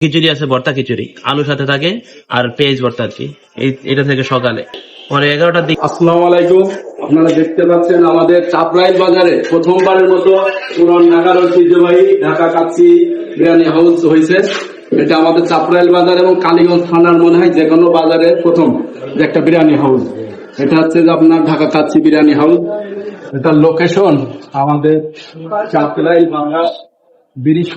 খিচুড়ি আছে, ভর্তা খিচুড়ি আলু সাথে থাকে আর পেঁয়াজ ভর্তা আর কি। এটা থেকে সকালে পরে 11টার দিকে। আসসালামু আলাইকুম। আপনারা দেখতে পাচ্ছেন আমাদের চাপরাইল বাজারে প্রথমবারের মতো পুরান ঢাকার ঐতিহ্যবাহী ঢাকা কাচ্চি বিরিয়ানি হাউস হয়েছে। এটা আমাদের চাপরাইল বাজার এবং কালীগঞ্জ থানার মনে হয় যে কোনো বাজারে প্রথম যে একটা বিরিয়ানি হাউস। এটা হচ্ছে যে আপনার ঢাকা কাচ্চি বিরিয়ানি হাউস। এটার লোকেশন আমাদের চাপরাইল বাজার ব্রিজ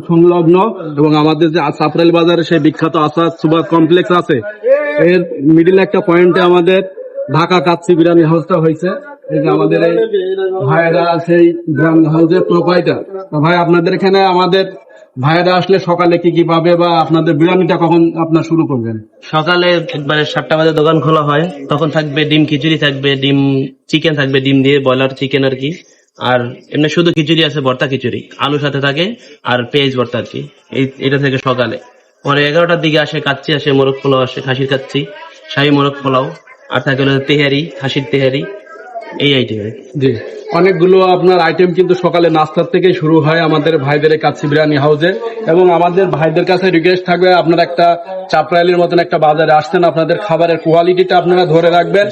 সংলগ্ন এবং আমাদের যে চাপরাইল বাজারে সেই বিখ্যাত আসাদ সুপার কমপ্লেক্স আছে, এর মিডিল একটা পয়েন্টে আমাদের ঢাকা কাচ্চি বিরিয়ানি হাউসটা হয়েছে। এই যে আমাদের এই ভাইয়েরা সেই বিরিয়ানি হাউসের প্রোপাইটার। ভাই, আপনাদের এখানে আমাদের ভাইয়েরা আসলে সকালে কি কি পাবে বা আপনাদের বিরিয়ানিটা কখন আপনার শুরু করবেন? সকালে একবারে 7টা বাজে দোকান খোলা হয়, তখন থাকবে ডিম খিচুড়ি থাকবে, ডিম চিকেন থাকবে, ডিম দিয়ে ব্রয়লার চিকেন আর কি। আর এমনি শুধু খিচুড়ি আছে, ভর্তা খিচুড়ি আলু সাথে থাকে আর পেঁয়াজ ভর্তা আর কি। এটা থেকে সকালে পরে 11টার দিকে আসে কাচ্চি আসে, মোরগ পোলাও আসে, খাসির কাচ্চি, শাহী মোরগ পোলাও, আর থাকে হলো তেহারি, খাসির তেহারি, এই আইটেম। জি, অনেকগুলো আপনার আইটেম কিন্তু সকালে নাস্তার থেকে শুরু হয় আমাদের ভাইদের কাচ্চি বিরিয়ানি হাউসে। এবং আমাদের ভাইদের কাছে রিকোয়েস্ট থাকবে, আপনারা একটা চাপরাইলের মতন একটা বাজারে আসছেন, আপনাদের খাবারের কোয়ালিটিটা আপনারা ধরে রাখবেন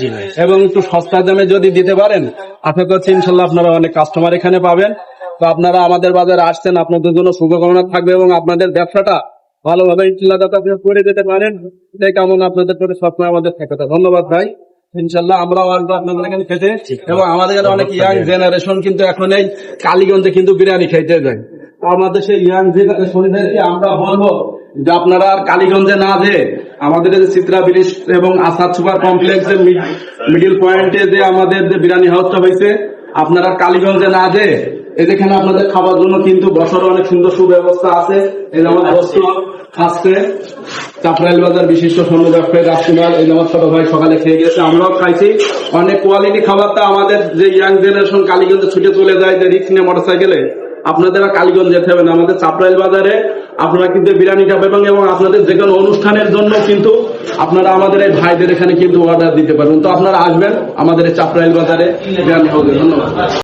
এবং একটু সস্তা দামে যদি দিতে পারেন, আশা করছি ইনশাল্লাহ আপনারা অনেক কাস্টমার এখানে পাবেন। তো আপনারা আমাদের বাজারে আসছেন, আপনাদের জন্য শুভকামনা থাকবে এবং আপনাদের ব্যবসাটা ভালোভাবে ইনশাল্লাহ করে যেতে পারেন, সেই কামনা আপনাদের করে সবসময় আমাদের থাকে। ধন্যবাদ ভাই। ইনশাল্লাহ আমরাও আসবো আপনাদের এখানে খেতে। এবং আমাদের এখানে অনেক ইয়াং জেনারেশন কিন্তু এখন এই কালীগঞ্জে কিন্তু বিরিয়ানি খাইতে যায়। আমাদের সেই ইয়াং জেনারেশনদেরকে আমরা বলবো যে আপনারা আর কালীগঞ্জে না যেয়ে আমাদের যে চিত্রা ব্রিজ এবং আসাদ সুপার কমপ্লেক্সের মিডিল পয়েন্টে যে আমাদের যে বিরিয়ানি হাউসটা হয়েছে, আপনারা কালীগঞ্জে না যেয়ে এখানে আপনাদের খাবার জন্য কিন্তু বছরে অনেক সুন্দর সুব্যবস্থা আছে। এই আমার বস্তু খাচ্ছে চাপরাইল বাজার বিশিষ্ট স্বর্ণ ব্যবসায়ী রাজকুমার, এই আমার ছোট ভাই সকালে খেয়ে গেছে, আমরাও খাইছি। অনেক কোয়ালিটি খাবারটা আমাদের যে ইয়াং জেনারেশন কালীগঞ্জে ছুটে চলে যায় যে রিক্স নিয়ে মোটরসাইকেলে, আপনাদের কালীগঞ্জ যেতে হবে না, আমাদের চাপরাইল বাজারে আপনারা কিন্তু বিরিয়ানিটা পাবেন। এবং আপনাদের যে কোনো অনুষ্ঠানের জন্য কিন্তু আপনারা আমাদের এই ভাইদের এখানে কিন্তু অর্ডার দিতে পারবেন। তো আপনারা আসবেন আমাদের এই চাপরাইল বাজারে বিরিয়ানি হাউসে। ধন্যবাদ।